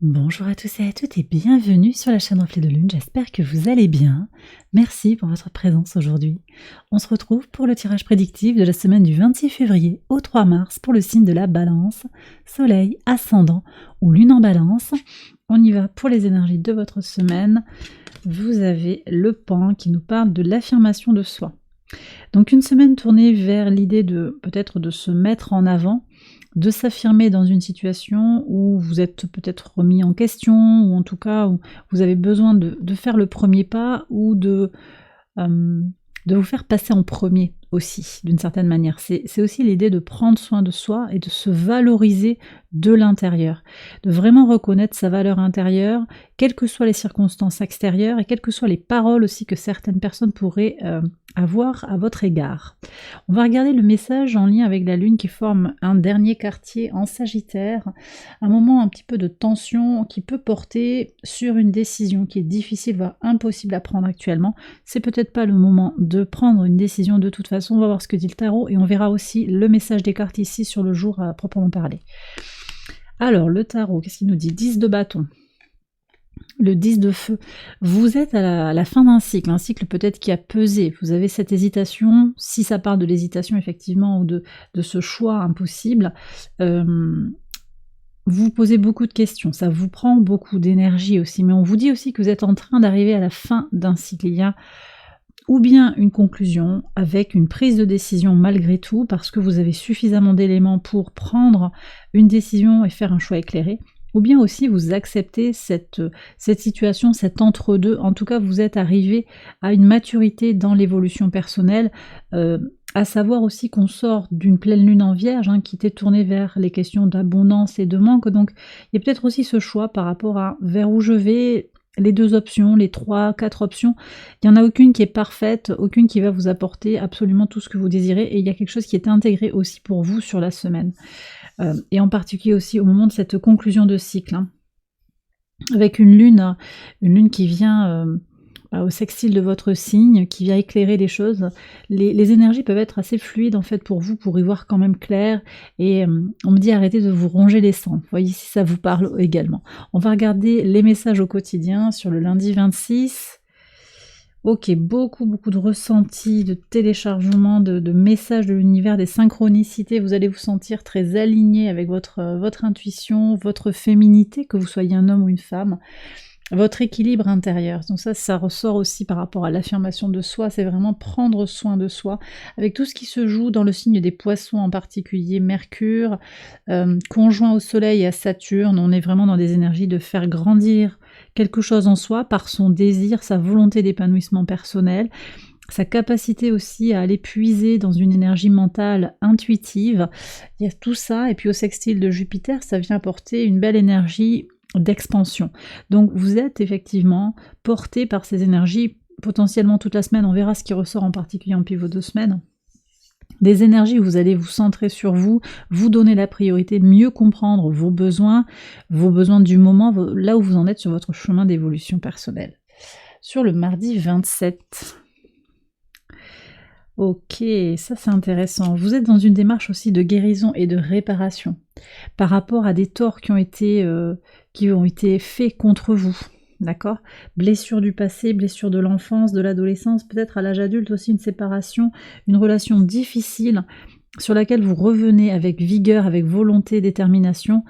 Bonjour à tous et à toutes et bienvenue sur la chaîne Reflet de Lune, j'espère que vous allez bien. Merci pour votre présence aujourd'hui. On se retrouve pour le tirage prédictif de la semaine du 26 février au 3 mars pour le signe de la Balance, Soleil, Ascendant ou Lune en Balance. On y va pour les énergies de votre semaine. Vous avez le pan qui nous parle de l'affirmation de soi. Donc une semaine tournée vers l'idée de peut-être de se mettre en avant, de s'affirmer dans une situation où vous êtes peut-être remis en question, ou en tout cas où vous avez besoin de faire le premier pas, ou de vous faire passer en premier aussi, d'une certaine manière. C'est aussi l'idée de prendre soin de soi et de se valoriser de l'intérieur, de vraiment reconnaître sa valeur intérieure, quelles que soient les circonstances extérieures et quelles que soient les paroles aussi que certaines personnes pourraient avoir à votre égard. On va regarder le message en lien avec la Lune qui forme un dernier quartier en Sagittaire, un moment un petit peu de tension qui peut porter sur une décision qui est difficile, voire impossible à prendre actuellement. C'est peut-être pas le moment de prendre une décision de toute façon, on va voir ce que dit le tarot et on verra aussi le message des cartes ici sur le jour à proprement parler. Alors, le tarot, qu'est-ce qu'il nous dit? 10 de bâton. Le 10 de feu. Vous êtes à la fin d'un cycle, un cycle peut-être qui a pesé. Vous avez cette hésitation, si ça parle de l'hésitation effectivement, ou de ce choix impossible, vous posez beaucoup de questions, ça vous prend beaucoup d'énergie aussi, mais on vous dit aussi que vous êtes en train d'arriver à la fin d'un cycle. Il y a ou bien une conclusion avec une prise de décision malgré tout, parce que vous avez suffisamment d'éléments pour prendre une décision et faire un choix éclairé, ou bien aussi vous acceptez cette situation, cet entre-deux. En tout cas, vous êtes arrivé à une maturité dans l'évolution personnelle, à savoir aussi qu'on sort d'une pleine lune en Vierge, qui était tournée vers les questions d'abondance et de manque, donc il y a peut-être aussi ce choix par rapport à vers où je vais, les 2 options, les 3, 4 options, il n'y en a aucune qui est parfaite, aucune qui va vous apporter absolument tout ce que vous désirez, et il y a quelque chose qui est intégré aussi pour vous sur la semaine. Et en particulier aussi au moment de cette conclusion de cycle, avec une lune qui vient au sextile de votre signe, qui vient éclairer les choses. Les énergies peuvent être assez fluides en fait pour vous, pour y voir quand même clair, et on me dit arrêtez de vous ronger les sangs. Voyez si ça vous parle également. On va regarder les messages au quotidien sur le lundi 26. Ok, beaucoup de ressentis, de téléchargements, de messages de l'univers, des synchronicités. Vous allez vous sentir très aligné avec votre intuition, votre féminité, que vous soyez un homme ou une femme, votre équilibre intérieur. Donc ça ressort aussi par rapport à l'affirmation de soi, c'est vraiment prendre soin de soi, avec tout ce qui se joue dans le signe des poissons, en particulier Mercure, conjoint au Soleil et à Saturne. On est vraiment dans des énergies de faire grandir quelque chose en soi par son désir, sa volonté d'épanouissement personnel, sa capacité aussi à aller puiser dans une énergie mentale intuitive. Il y a tout ça, et puis au sextile de Jupiter, ça vient apporter une belle énergie d'expansion. Donc vous êtes effectivement porté par ces énergies potentiellement toute la semaine. On verra ce qui ressort en particulier en pivot 2 semaines. Des énergies où vous allez vous centrer sur vous, vous donner la priorité, mieux comprendre vos besoins du moment, là où vous en êtes sur votre chemin d'évolution personnelle. Sur le mardi 27. Ok, ça c'est intéressant. Vous êtes dans une démarche aussi de guérison et de réparation par rapport à des torts qui ont été faits contre vous. D'accord? Blessures du passé, blessures de l'enfance, de l'adolescence, peut-être à l'âge adulte aussi une séparation, une relation difficile sur laquelle vous revenez avec vigueur, avec volonté, détermination.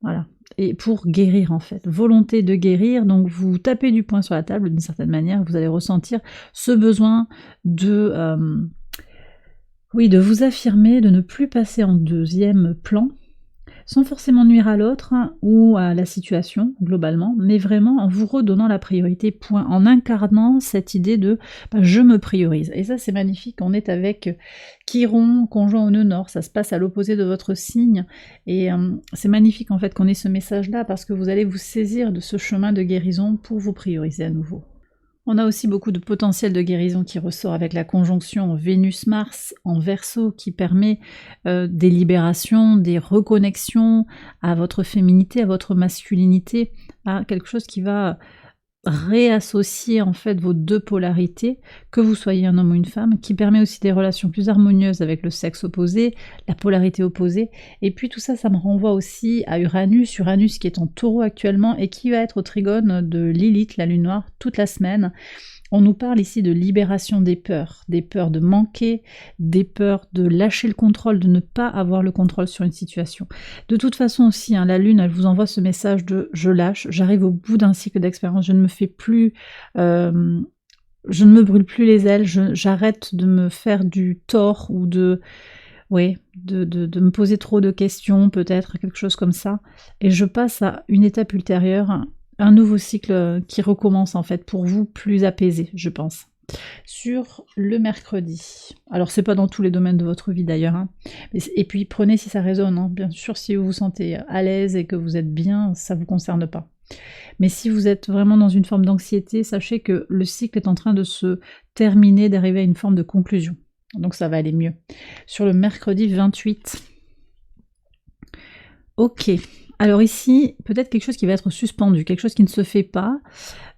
Voilà. Et pour guérir en fait, volonté de guérir, donc vous tapez du poing sur la table d'une certaine manière, vous allez ressentir ce besoin de vous affirmer, de ne plus passer en deuxième plan, sans forcément nuire à l'autre ou à la situation globalement, mais vraiment en vous redonnant la priorité, point, en incarnant cette idée de je me priorise. Et ça c'est magnifique, on est avec Chiron, conjoint au nœud nord, ça se passe à l'opposé de votre signe, et c'est magnifique en fait qu'on ait ce message là, parce que vous allez vous saisir de ce chemin de guérison pour vous prioriser à nouveau. On a aussi beaucoup de potentiel de guérison qui ressort avec la conjonction Vénus-Mars en Verseau, qui permet des libérations, des reconnexions à votre féminité, à votre masculinité, à quelque chose qui va réassocier en fait vos deux polarités, que vous soyez un homme ou une femme, qui permet aussi des relations plus harmonieuses avec le sexe opposé, la polarité opposée. Et puis tout ça, ça me renvoie aussi à Uranus qui est en Taureau actuellement et qui va être au trigone de Lilith, la lune noire, toute la semaine. On nous parle ici de libération des peurs de manquer, des peurs de lâcher le contrôle, de ne pas avoir le contrôle sur une situation. De toute façon aussi, hein, la Lune, elle vous envoie ce message de je lâche, j'arrive au bout d'un cycle d'expérience, je ne me fais plus, je ne me brûle plus les ailes, j'arrête de me faire du tort ou de me poser trop de questions, peut-être, quelque chose comme ça. Et je passe à une étape ultérieure, un nouveau cycle qui recommence en fait pour vous, plus apaisé, je pense. Sur le mercredi. Alors c'est pas dans tous les domaines de votre vie d'ailleurs, hein. Et puis prenez si ça résonne, hein. Bien sûr si vous vous sentez à l'aise et que vous êtes bien, ça vous concerne pas. Mais si vous êtes vraiment dans une forme d'anxiété, sachez que le cycle est en train de se terminer, d'arriver à une forme de conclusion. Donc ça va aller mieux. Sur le mercredi 28. Ok. Alors ici, peut-être quelque chose qui va être suspendu, quelque chose qui ne se fait pas,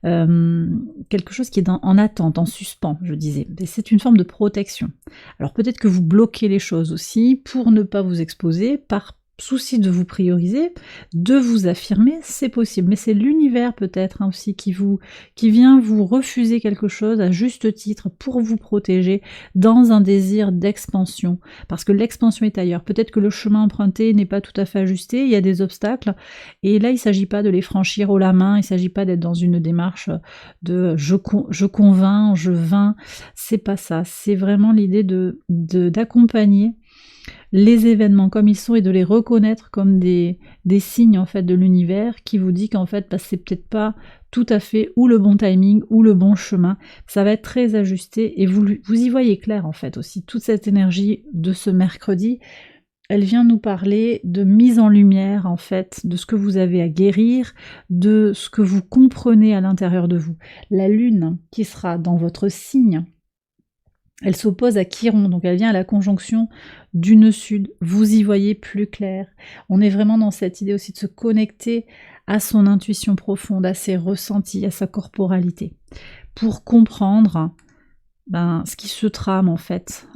quelque chose qui est en attente, en suspens, je disais. Et c'est une forme de protection. Alors peut-être que vous bloquez les choses aussi pour ne pas vous exposer, par souci de vous prioriser, de vous affirmer, c'est possible. Mais c'est l'univers peut-être, hein, aussi qui vient vous refuser quelque chose à juste titre pour vous protéger dans un désir d'expansion. Parce que l'expansion est ailleurs. Peut-être que le chemin emprunté n'est pas tout à fait ajusté, il y a des obstacles. Et là, il ne s'agit pas de les franchir haut la main, il ne s'agit pas d'être dans une démarche de je convainc, je vainc. C'est pas ça. C'est vraiment l'idée d'accompagner les événements comme ils sont et de les reconnaître comme des signes en fait de l'univers qui vous dit qu'en fait c'est peut-être pas tout à fait ou le bon timing ou le bon chemin. Ça va être très ajusté et vous y voyez clair en fait aussi. Toute cette énergie de ce mercredi, elle vient nous parler de mise en lumière en fait de ce que vous avez à guérir, de ce que vous comprenez à l'intérieur de vous. La lune qui sera dans votre signe, elle s'oppose à Chiron, donc elle vient à la conjonction du nœud sud. Vous y voyez plus clair. On est vraiment dans cette idée aussi de se connecter à son intuition profonde, à ses ressentis, à sa corporalité, pour comprendre ce qui se trame en fait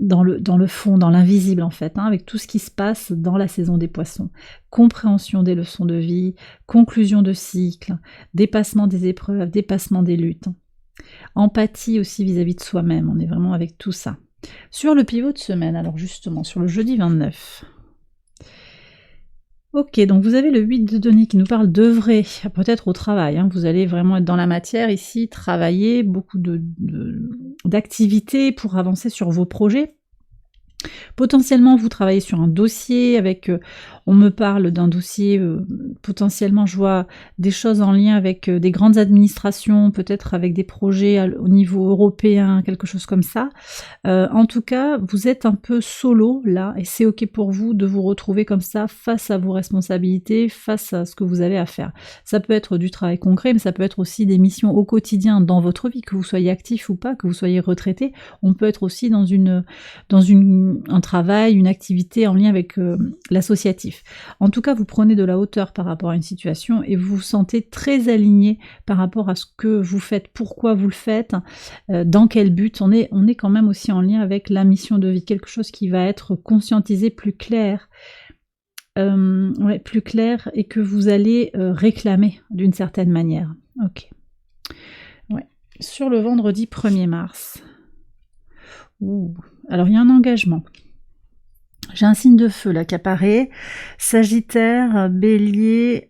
dans le fond, dans l'invisible en fait, hein, avec tout ce qui se passe dans la saison des poissons. Compréhension des leçons de vie, conclusion de cycle, dépassement des épreuves, dépassement des luttes. Empathie aussi vis-à-vis de soi-même, on est vraiment avec tout ça. Sur le pivot de semaine, alors justement, sur le jeudi 29. Ok, donc vous avez le 8 de denier qui nous parle d'œuvrer, peut-être au travail, hein. Vous allez vraiment être dans la matière ici, travailler, beaucoup d'activités pour avancer sur vos projets. Potentiellement, vous travaillez sur un dossier avec, on me parle d'un dossier, potentiellement je vois des choses en lien avec des grandes administrations, peut-être avec des projets au niveau européen, quelque chose comme ça. En tout cas, vous êtes un peu solo là, et c'est ok pour vous de vous retrouver comme ça face à vos responsabilités, face à ce que vous avez à faire. Ça peut être du travail concret, mais ça peut être aussi des missions au quotidien dans votre vie, que vous soyez actif ou pas, que vous soyez retraité. On peut être aussi dans un travail, une activité en lien avec l'associatif. En tout cas, vous prenez de la hauteur par rapport à une situation et vous vous sentez très aligné par rapport à ce que vous faites, pourquoi vous le faites, dans quel but. On est quand même aussi en lien avec la mission de vie, quelque chose qui va être conscientisé plus clair. Plus clair et que vous allez réclamer d'une certaine manière. Ok. Ouais. Sur le vendredi 1er mars. Alors il y a un engagement. J'ai un signe de feu là qui apparaît. Sagittaire, Bélier,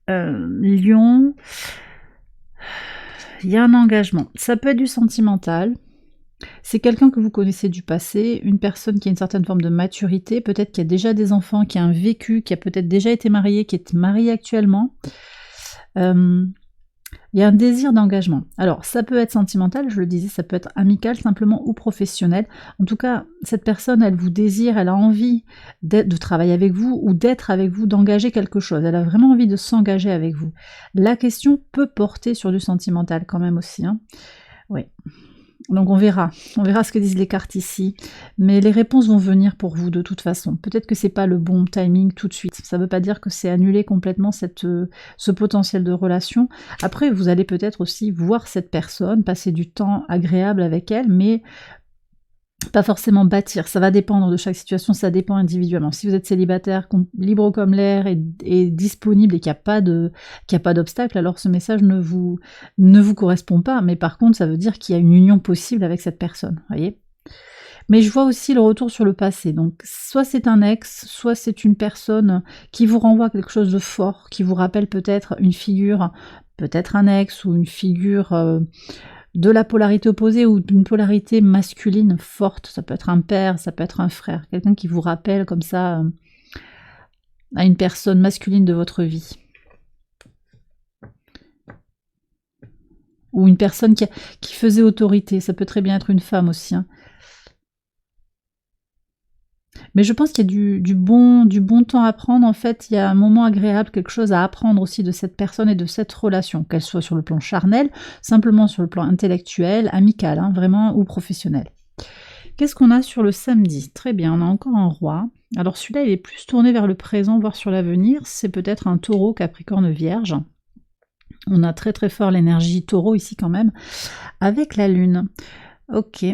Lion. Il y a un engagement. Ça peut être du sentimental. C'est quelqu'un que vous connaissez du passé, une personne qui a une certaine forme de maturité, peut-être qui a déjà des enfants, qui a un vécu, qui a peut-être déjà été marié, qui est marié actuellement. Il y a un désir d'engagement. Alors, ça peut être sentimental, je le disais, ça peut être amical simplement ou professionnel. En tout cas, cette personne, elle vous désire, elle a envie de travailler avec vous ou d'être avec vous, d'engager quelque chose. Elle a vraiment envie de s'engager avec vous. La question peut porter sur du sentimental quand même aussi, hein. Oui. Donc on verra ce que disent les cartes ici, mais les réponses vont venir pour vous de toute façon. Peut-être que c'est pas le bon timing tout de suite, ça veut pas dire que c'est annulé complètement ce potentiel de relation. Après vous allez peut-être aussi voir cette personne, passer du temps agréable avec elle, mais pas forcément bâtir, ça va dépendre de chaque situation, ça dépend individuellement. Si vous êtes célibataire, libre comme l'air et disponible et qu'il n'y a pas d'obstacle, alors ce message ne vous correspond pas, mais par contre ça veut dire qu'il y a une union possible avec cette personne, voyez. Mais je vois aussi le retour sur le passé, donc soit c'est un ex, soit c'est une personne qui vous renvoie à quelque chose de fort, qui vous rappelle peut-être une figure, peut-être un ex ou une figure de la polarité opposée ou d'une polarité masculine forte. Ça peut être un père, ça peut être un frère, quelqu'un qui vous rappelle comme ça à une personne masculine de votre vie. Ou une personne qui faisait autorité, ça peut très bien être une femme aussi. Hein. Mais je pense qu'il y a du bon temps à prendre, en fait, il y a un moment agréable, quelque chose à apprendre aussi de cette personne et de cette relation, qu'elle soit sur le plan charnel, simplement sur le plan intellectuel, amical, hein, vraiment, ou professionnel. Qu'est-ce qu'on a sur le samedi? Très bien, on a encore un roi. Alors celui-là, il est plus tourné vers le présent, voire sur l'avenir, c'est peut-être un taureau, capricorne, vierge. On a très très fort l'énergie taureau ici quand même, avec la lune. Ok.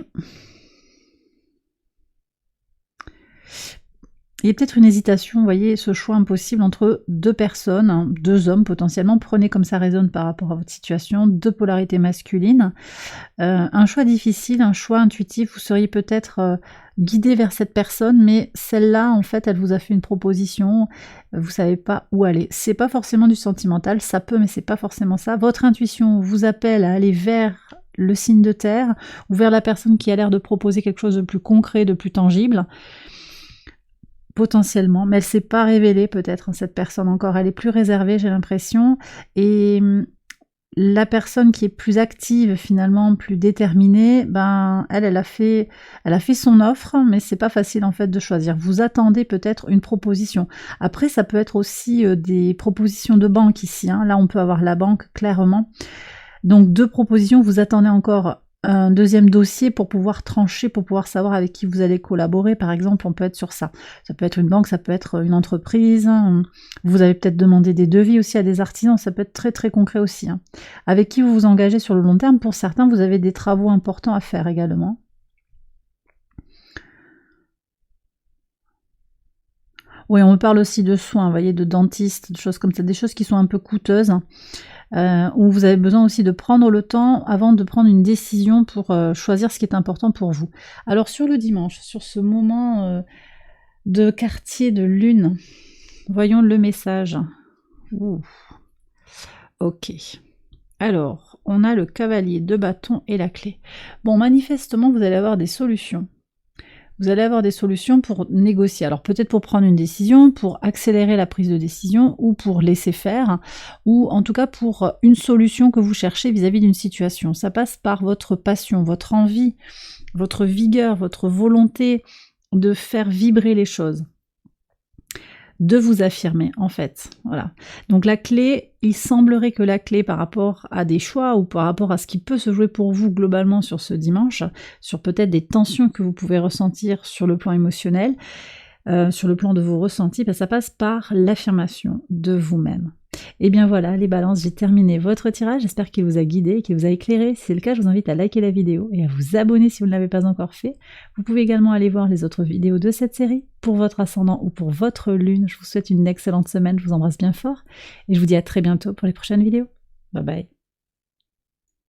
Il y a peut-être une hésitation, vous voyez, ce choix impossible entre deux personnes, hein, deux hommes potentiellement, prenez comme ça résonne par rapport à votre situation, deux polarités masculines, un choix difficile, un choix intuitif, vous seriez peut-être guidé vers cette personne, mais celle-là, en fait, elle vous a fait une proposition, vous savez pas où aller. C'est pas forcément du sentimental, ça peut, mais c'est pas forcément ça. Votre intuition vous appelle à aller vers le signe de terre, ou vers la personne qui a l'air de proposer quelque chose de plus concret, de plus tangible, potentiellement, mais elle s'est pas révélée peut-être, cette personne encore, elle est plus réservée, j'ai l'impression, et la personne qui est plus active finalement, plus déterminée, ben elle a fait son offre, mais c'est pas facile en fait de choisir. Vous attendez peut-être une proposition. Après ça peut être aussi des propositions de banque ici, hein. Là on peut avoir la banque clairement. Donc deux propositions, vous attendez encore un deuxième dossier pour pouvoir trancher, pour pouvoir savoir avec qui vous allez collaborer, par exemple, on peut être sur ça. Ça peut être une banque, ça peut être une entreprise, vous avez peut-être demandé des devis aussi à des artisans, ça peut être très très concret aussi. Hein. Avec qui vous vous engagez sur le long terme, pour certains, vous avez des travaux importants à faire également. Oui, on me parle aussi de soins, vous voyez, de dentistes, de choses comme ça, des choses qui sont un peu coûteuses. Où vous avez besoin aussi de prendre le temps avant de prendre une décision pour choisir ce qui est important pour vous. Alors sur le dimanche, sur ce moment de quartier de lune, voyons le message. Ouh. Ok. Alors, on a le cavalier de bâton et la clé. Bon, manifestement, vous allez avoir des solutions. Vous allez avoir des solutions pour négocier. Alors peut-être pour prendre une décision, pour accélérer la prise de décision, ou pour laisser faire, ou en tout cas pour une solution que vous cherchez vis-à-vis d'une situation. Ça passe par votre passion, votre envie, votre vigueur, votre volonté de faire vibrer les choses. De vous affirmer, en fait. Voilà. Donc la clé, il semblerait que la clé par rapport à des choix ou par rapport à ce qui peut se jouer pour vous globalement sur ce dimanche, sur peut-être des tensions que vous pouvez ressentir sur le plan émotionnel, sur le plan de vos ressentis, ben ça passe par l'affirmation de vous-même. Et bien voilà, les balances, j'ai terminé votre tirage, j'espère qu'il vous a guidé, qu'il vous a éclairé. Si c'est le cas, je vous invite à liker la vidéo et à vous abonner si vous ne l'avez pas encore fait. Vous pouvez également aller voir les autres vidéos de cette série, pour votre ascendant ou pour votre lune. Je vous souhaite une excellente semaine, je vous embrasse bien fort, et je vous dis à très bientôt pour les prochaines vidéos. Bye bye.